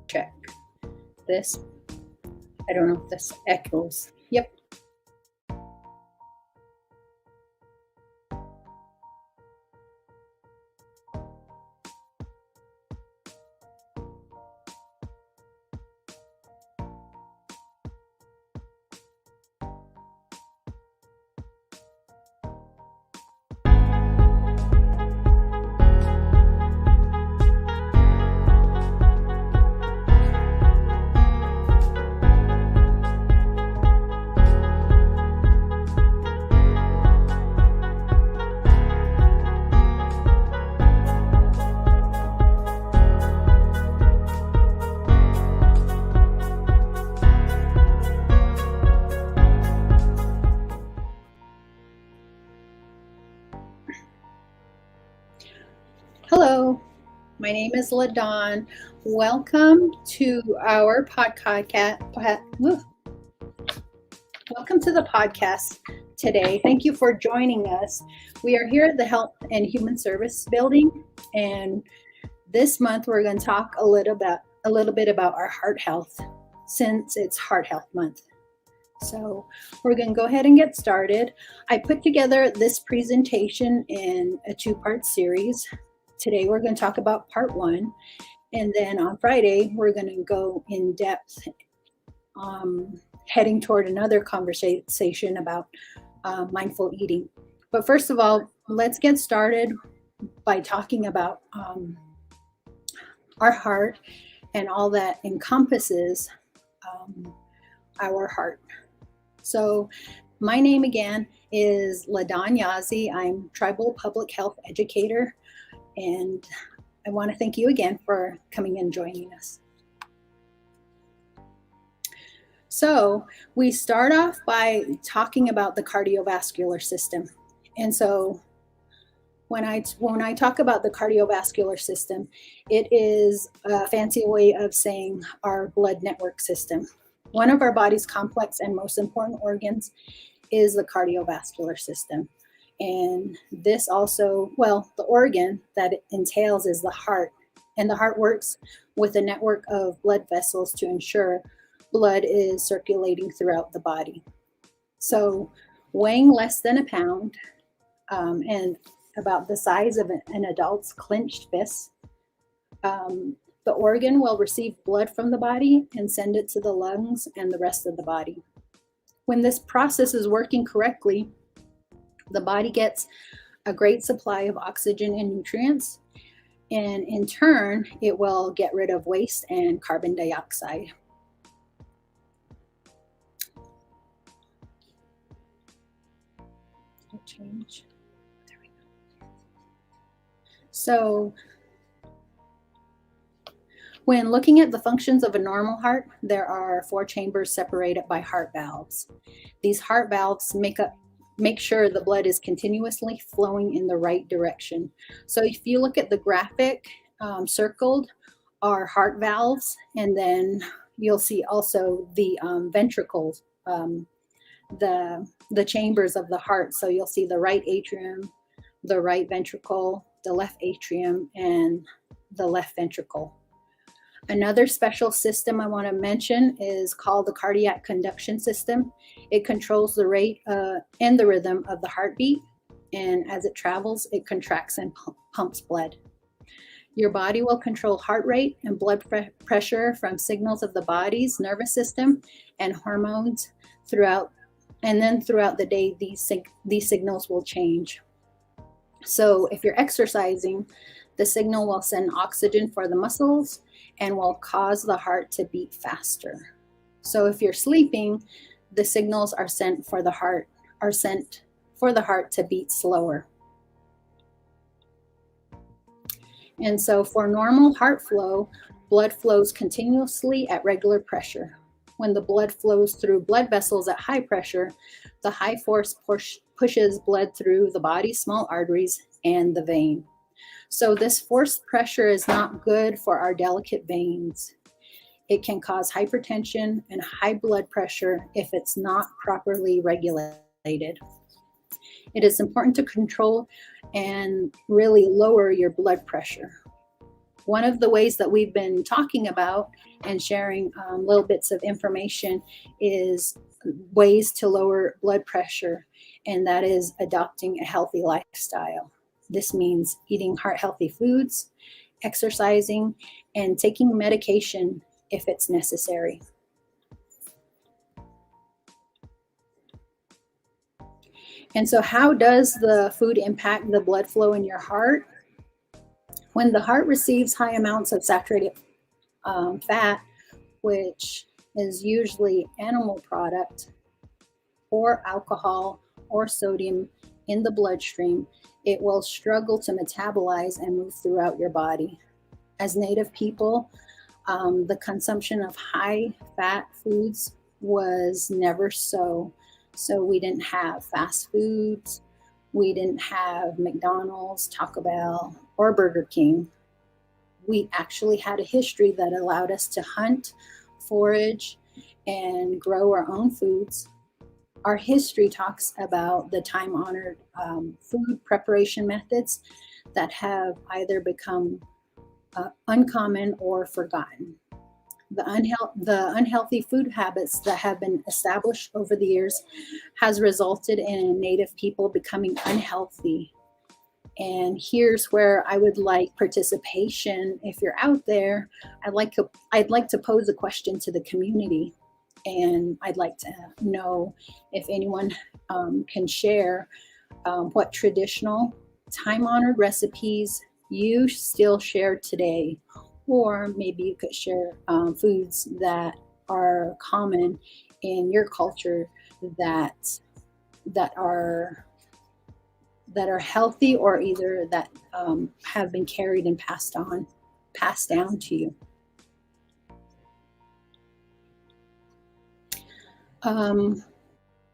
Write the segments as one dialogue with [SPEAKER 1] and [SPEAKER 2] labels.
[SPEAKER 1] check this. I don't know if this echoes. Yep. Hello, my name is LaDawn. Welcome to our podcast. Welcome to the podcast today. Thank you for joining us. We are here at the Health and Human Service Building, and this month we're going to talk a little bit about our heart health, since it's Heart Health Month. So we're going to go ahead and get started. I put together this presentation in a two-part series. Today we're going to talk about part 1, and then on Friday we're going to go in depth, heading toward another conversation about mindful eating. But first of all, let's get started by talking about our heart and all that encompasses our heart. So my name again is LaDawn Yazzie. I'm Tribal Public Health Educator. And I want to thank you again for coming and joining us. So we start off by talking about the cardiovascular system. And so when I talk about the cardiovascular system, it is a fancy way of saying our blood network system. One of our body's complex and most important organs is the cardiovascular system. And this also, the organ that it entails is the heart. And the heart works with a network of blood vessels to ensure blood is circulating throughout the body. So weighing less than a pound and about the size of an adult's clenched fist, the organ will receive blood from the body and send it to the lungs and the rest of the body. When this process is working correctly, the body gets a great supply of oxygen and nutrients, and in turn, it will get rid of waste and carbon dioxide. Change. There we go. So, when looking at the functions of a normal heart, there are 4 chambers separated by heart valves. These heart valves make sure the blood is continuously flowing in the right direction. So if you look at the graphic, circled are heart valves, and then you'll see also the ventricles, the chambers of the heart. So you'll see the right atrium, the right ventricle, the left atrium, and the left ventricle. Another special system I want to mention is called the cardiac conduction system. It controls the rate and the rhythm of the heartbeat, and as it travels, it contracts and pumps blood. Your body will control heart rate and blood pressure from signals of the body's nervous system and hormones throughout the day. These signals will change. So if you're exercising, the signal will send oxygen for the muscles and will cause the heart to beat faster. So if you're sleeping, the signals are sent for the heart to beat slower. And so for normal heart flow, blood flows continuously at regular pressure. When the blood flows through blood vessels at high pressure, the high force pushes blood through the body's small arteries and the vein. So this forced pressure is not good for our delicate veins. It can cause hypertension and high blood pressure if it's not properly regulated. It is important to control and really lower your blood pressure. one of the ways that we've been talking about and sharing little bits of information is ways to lower blood pressure, and that is adopting a healthy lifestyle. This means eating heart healthy foods, exercising, and taking medication if it's necessary. And so, how does the food impact the blood flow in your heart? When the heart receives high amounts of saturated fat, which is usually animal product, or alcohol or sodium in the bloodstream, it will struggle to metabolize and move throughout your body. As Native people, the consumption of high fat foods was never so. So we didn't have fast foods, we didn't have McDonald's, Taco Bell, or Burger King. We actually had a history that allowed us to hunt, forage, and grow our own foods. Our history talks about the time-honored food preparation methods that have either become uncommon or forgotten. The unhealthy food habits that have been established over the years has resulted in Native people becoming unhealthy. And here's where I would like participation. If you're out there, I'd like to pose a question to the community, and I'd like to know if anyone can share what traditional time-honored recipes you still share today, or maybe you could share foods that are common in your culture that are healthy, or either that have been carried and passed down to you.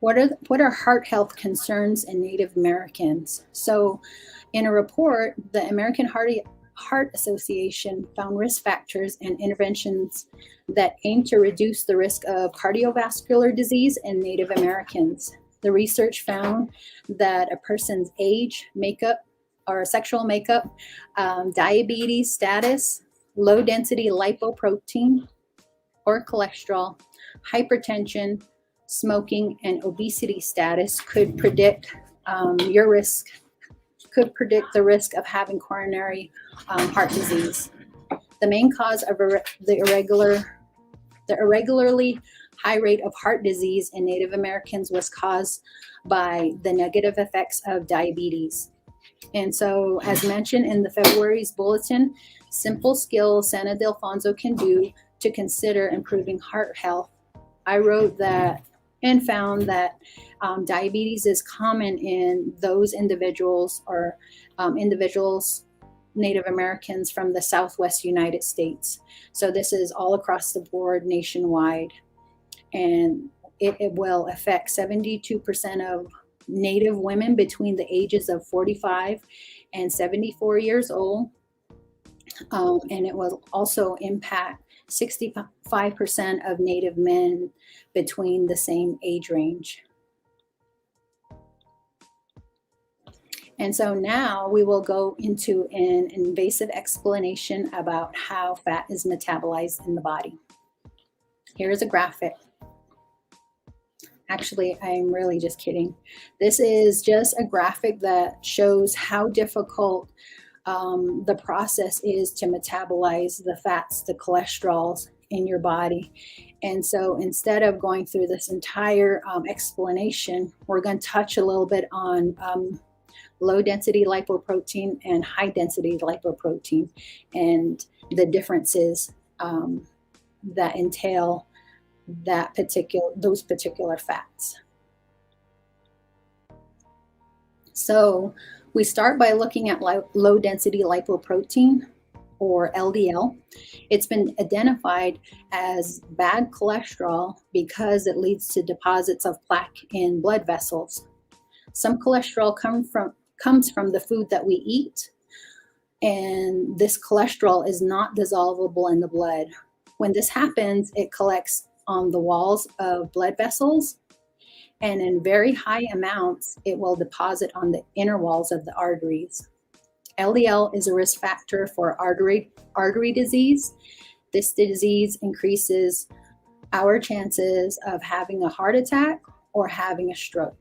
[SPEAKER 1] What are heart health concerns in Native Americans? So, in a report, the American Heart Association found risk factors and interventions that aim to reduce the risk of cardiovascular disease in Native Americans. The research found that a person's age, makeup, or sexual makeup, diabetes status, low density lipoprotein or cholesterol, hypertension, smoking, and obesity status could predict the risk of having coronary heart disease. The main cause of the irregularly high rate of heart disease in Native Americans was caused by the negative effects of diabetes. And so, as mentioned in the February's bulletin, simple skills Sana Delfonso can do to consider improving heart health. I wrote that and found that diabetes is common in those individuals or Native Americans from the Southwest United States. So this is all across the board nationwide. And it will affect 72% of Native women between the ages of 45 and 74 years old. And it will also impact 65% of Native men between the same age range. And so now we will go into an invasive explanation about how fat is metabolized in the body. Here's a graphic. Actually, I'm really just kidding. This is just a graphic that shows how difficult the process is to metabolize the fats, the cholesterols in your body. And so instead of going through this entire explanation, we're going to touch a little bit on low density lipoprotein and high density lipoprotein and the differences that entail those particular fats. So we start by looking at low density lipoprotein, or LDL. It's been identified as bad cholesterol because it leads to deposits of plaque in blood vessels. Some cholesterol comes from the food that we eat, and this cholesterol is not dissolvable in the blood. When this happens, it collects on the walls of blood vessels, and in very high amounts, it will deposit on the inner walls of the arteries. LDL is a risk factor for artery disease. This disease increases our chances of having a heart attack or having a stroke.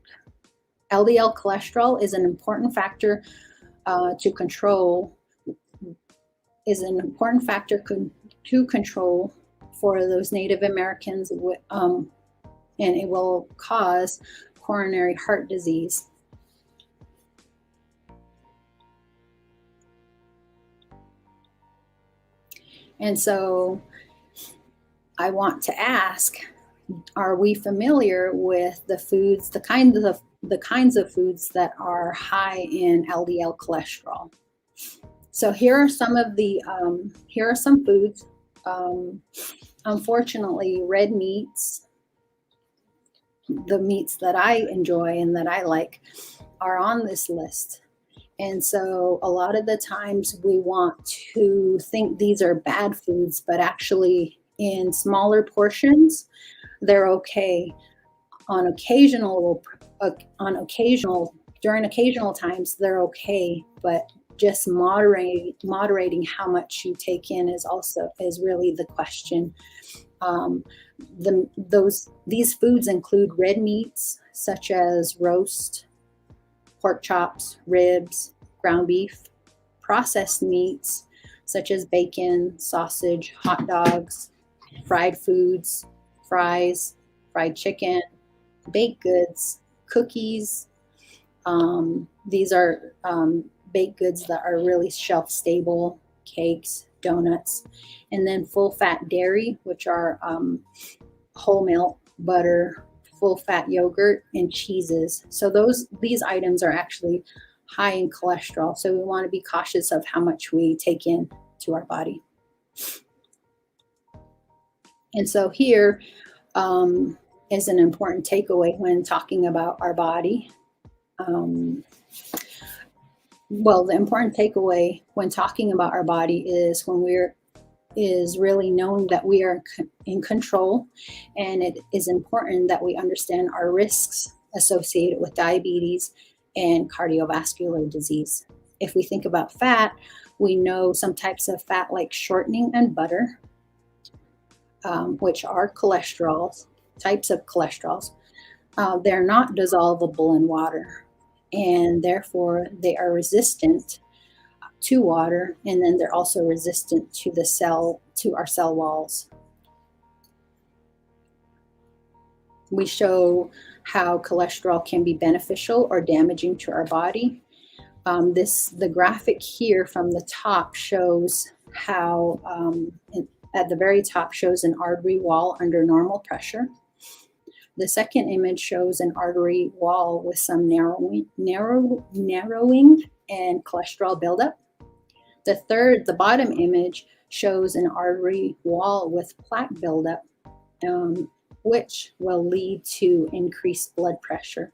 [SPEAKER 1] LDL cholesterol is an important factor to control for those Native Americans, and it will cause coronary heart disease. And so I want to ask, are we familiar with the foods, the kinds of foods that are high in LDL cholesterol? So here are some foods. Unfortunately, red meats, the meats that I enjoy and that I like, are on this list. And so a lot of the times we want to think these are bad foods, but actually in smaller portions, they're okay. During occasional times, they're okay, but just moderating how much you take in is really the question. These foods include red meats such as roast, pork chops, ribs, ground beef, processed meats such as bacon, sausage, hot dogs, fried foods, fries, fried chicken, baked goods, cookies. These are baked goods that are really shelf stable, cakes, donuts, and then full fat dairy, which are whole milk, butter, full fat yogurt, and cheeses. So these items are actually high in cholesterol. So we want to be cautious of how much we take in to our body. And so here is an important takeaway when talking about our body. Well, the important takeaway when talking about our body is really knowing that we are in control, and it is important that we understand our risks associated with diabetes and cardiovascular disease. If we think about fat, we know some types of fat like shortening and butter, which are types of cholesterols. They're not dissolvable in water, and therefore they are resistant to water, and then they're also resistant to our cell walls. We show how cholesterol can be beneficial or damaging to our body. The graphic here from the top shows how, at the very top shows an artery wall under normal pressure. The second image shows an artery wall with some narrowing and cholesterol buildup. The bottom image shows an artery wall with plaque buildup, which will lead to increased blood pressure.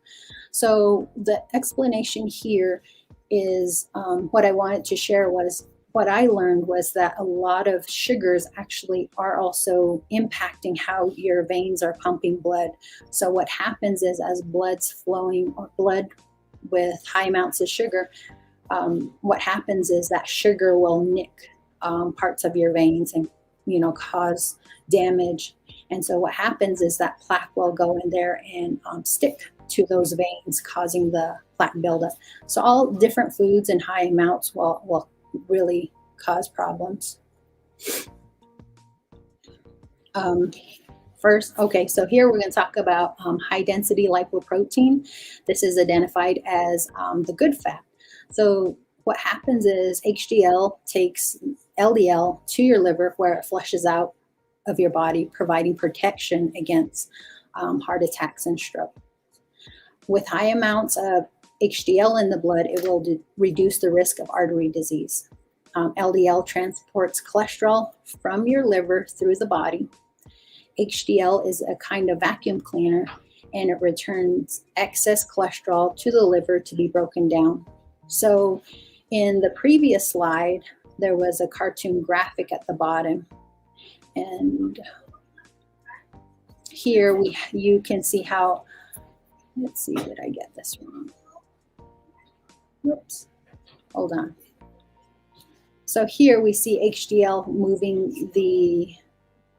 [SPEAKER 1] So the explanation here is what I wanted to share was what I learned was that a lot of sugars actually are also impacting how your veins are pumping blood. So what happens is as blood's flowing, or blood with high amounts of sugar, what happens is that sugar will nick parts of your veins and cause damage. And so what happens is that plaque will go in there and stick to those veins, causing the plaque buildup. So all different foods in high amounts will really cause problems. So here we're going to talk about high density lipoprotein. This is identified as the good fat. So what happens is HDL takes LDL to your liver, where it flushes out of your body, providing protection against heart attacks and stroke. With high amounts of HDL in the blood, it will reduce the risk of artery disease. LDL transports cholesterol from your liver through the body. HDL is a kind of vacuum cleaner, and it returns excess cholesterol to the liver to be broken down. So in the previous slide, there was a cartoon graphic at the bottom. And here you can see how, let's see, did I get this wrong? Whoops, hold on. So here we see HDL moving the,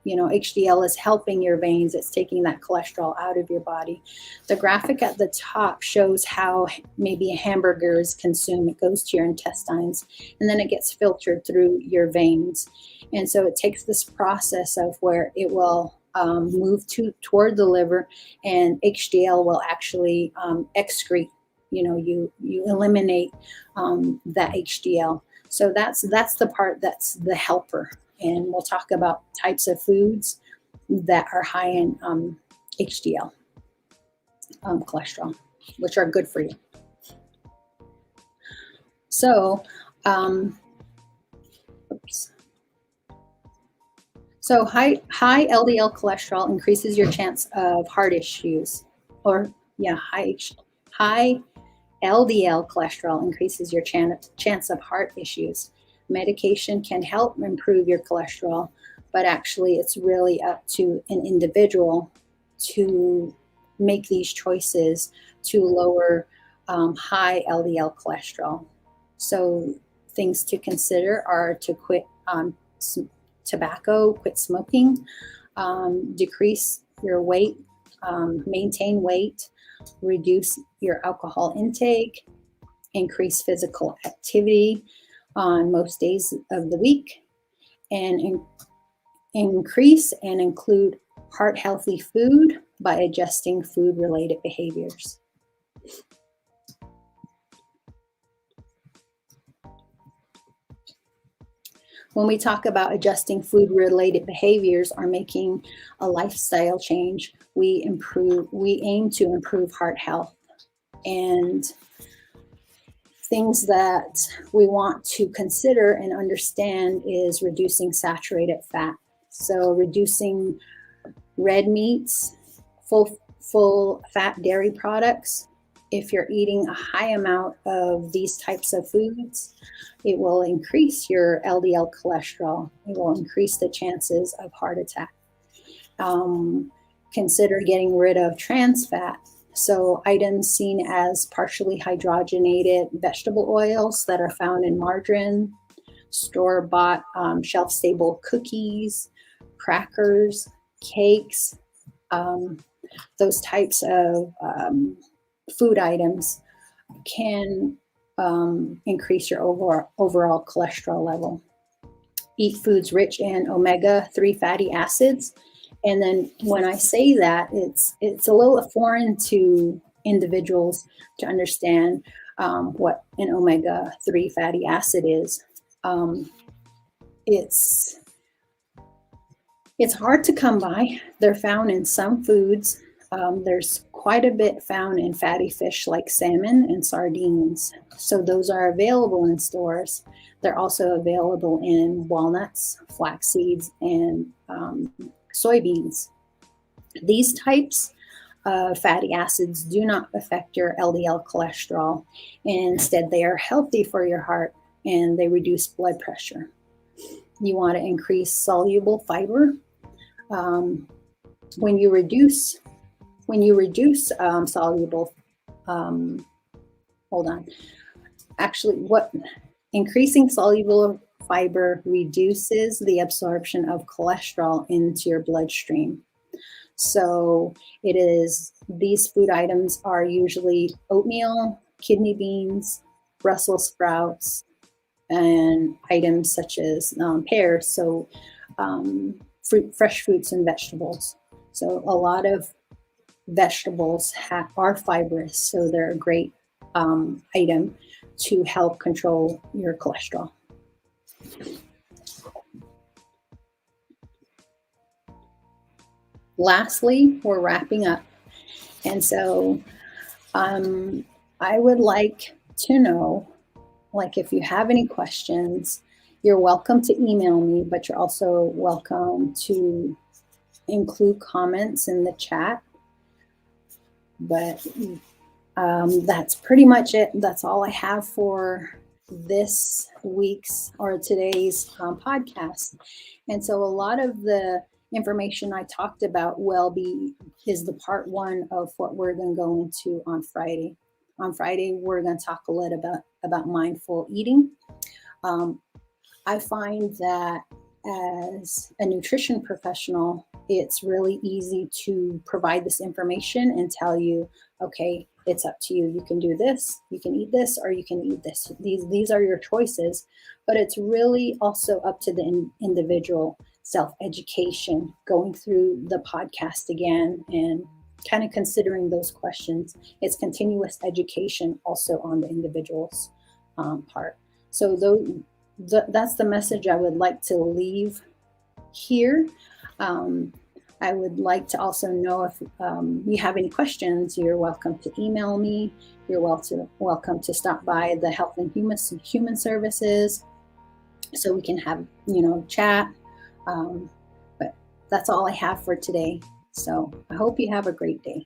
[SPEAKER 1] HDL is helping your veins. It's taking that cholesterol out of your body. The graphic at the top shows how maybe a hamburger is consumed. It goes to your intestines, and then it gets filtered through your veins. And so it takes this process of where it will move toward the liver, and HDL will actually excrete. You eliminate that HDL. So that's the part that's the helper. And we'll talk about types of foods that are high in HDL cholesterol, which are good for you. So, So high LDL cholesterol increases your chance of heart issues, high LDL cholesterol increases your chance of heart issues. Medication can help improve your cholesterol, but actually it's really up to an individual to make these choices to lower high LDL cholesterol. So things to consider are to quit tobacco, quit smoking, decrease your weight, maintain weight, reduce your alcohol intake, increase physical activity on most days of the week, and increase and include heart healthy food by adjusting food related behaviors. When we talk about adjusting food related behaviors or making a lifestyle change, we aim to improve heart health. And things that we want to consider and understand is reducing saturated fat. So reducing red meats, full fat dairy products. If you're eating a high amount of these types of foods, it will increase your LDL cholesterol. It will increase the chances of heart attack. Consider getting rid of trans fat. So items seen as partially hydrogenated vegetable oils that are found in margarine, store-bought shelf-stable cookies, crackers, cakes, those types of food items can increase your overall cholesterol level. Eat foods rich in omega-3 fatty acids. And then when I say that, it's a little foreign to individuals to understand what an omega-3 fatty acid is. It's hard to come by. They're found in some foods. There's quite a bit found in fatty fish like salmon and sardines. So those are available in stores. They're also available in walnuts, flax seeds, and soybeans. These types of fatty acids do not affect your LDL cholesterol. Instead, they are healthy for your heart and they reduce blood pressure. You want to increase soluble fiber. When you reduce soluble, increasing soluble fiber reduces the absorption of cholesterol into your bloodstream. So these food items are usually oatmeal, kidney beans, Brussels sprouts, and items such as pears. So fresh fruits and vegetables. So a lot of vegetables are fibrous, so they're a great item to help control your cholesterol. Lastly, we're wrapping up. And so I would like to know, if you have any questions, you're welcome to email me, but you're also welcome to include comments in the chat. But that's pretty much it. That's all I have for this week's or today's podcast. And so a lot of the information I talked about is the part one of what we're going to go into on Friday. On Friday, we're going to talk a little about mindful eating. I find that as a nutrition professional, it's really easy to provide this information and tell you, okay, it's up to you. You can do this, you can eat this, or you can eat this. These are your choices. But it's really also up to the individual self-education, going through the podcast again and kind of considering those questions. It's continuous education also on the individual's part. So that's the message I would like to leave here. I would like to also know if you have any questions. You're welcome to email me. You're welcome to stop by the Health and Human Services so we can have, chat. But that's all I have for today. So I hope you have a great day.